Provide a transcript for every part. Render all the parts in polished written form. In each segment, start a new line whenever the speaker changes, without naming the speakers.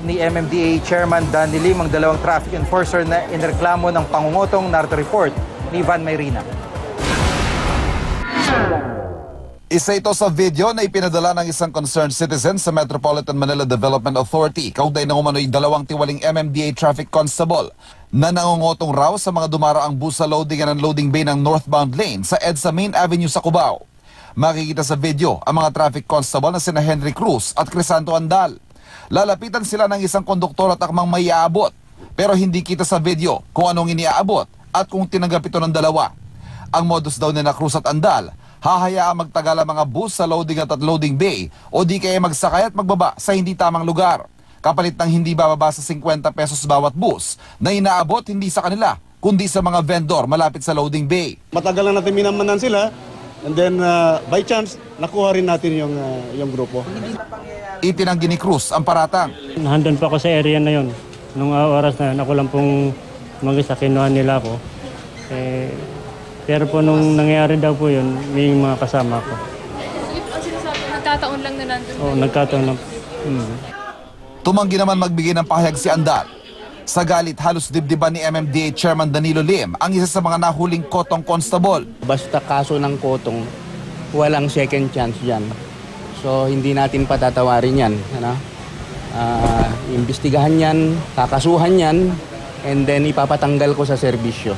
Ni MMDA Chairman Danny Lim ang dalawang traffic enforcer na inireklamo ng pangungutong narco report ni Ivan Mayrina.
Isa ito sa video na ipinadala ng isang concerned citizen sa Metropolitan Manila Development Authority kaugnay ng umano'y dalawang tiwaling MMDA traffic constable na nangungutong raw sa mga dumaraang bus sa loading and unloading bay ng northbound lane sa EDSA Main Avenue sa Cubao. Makikita sa video ang mga traffic constable na sina Henry Cruz at Crisanto Andal. Lalapitan sila ng isang konduktor at akmang may aabot, pero hindi kita sa video kung anong iniaabot at kung tinanggap ito ng dalawa. Ang modus daw ni Cruz at Andal, hahayaang magtagal ang mga bus sa loading at unloading bay o di kaya magsakay at magbaba sa hindi tamang lugar. Kapalit ng hindi bababa sa 50 pesos bawat bus na inaabot hindi sa kanila kundi sa mga vendor malapit sa loading bay.
Matagal na natin minamanan sila and then by chance nakuha rin natin yung grupo.
Itinanggi ni Cruz ang paratang.
Nandun pa ako sa area na yon. Nung oras na yun, ako lang pong mag-isa, kinuha nila ako. Pero po nung nangyayari daw po yun, may mga kasama ko.
Ang sinasabi, nagkataon lang na nandun.
Oo, nagkataon lang.
Tumanggi naman magbigay ng pahayag si Andal. Sa galit, halos dibdiban ni MMDA Chairman Danilo Lim ang isa sa mga nahuling kotong constable.
Basta kaso ng kotong, walang second chance dyan. So hindi natin patatawarin yan. Imbestigahan yan, kakasuhan yan, and then ipapatanggal ko sa serbisyo.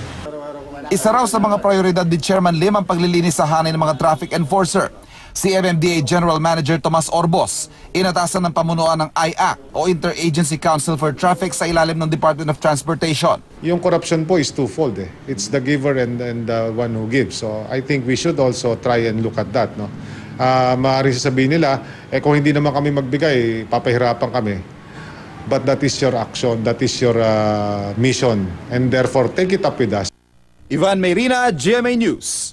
Isa raw sa mga prioridad ni Chairman Lim ang paglilinis sa hanay ng mga traffic enforcer. Si MMDA General Manager Tomas Orbos, inatasan ng pamunuan ng IAC o Interagency Council for Traffic sa ilalim ng Department of Transportation.
Yung corruption po is twofold. It's the giver and the one who gives. So I think we should also try and look at that. No? Maaari sasabihin nila, kung hindi naman kami magbigay, papahirapan kami. But that is your action, that is your mission. And therefore, take it up with us.
Ivan Mayrina, GMA News.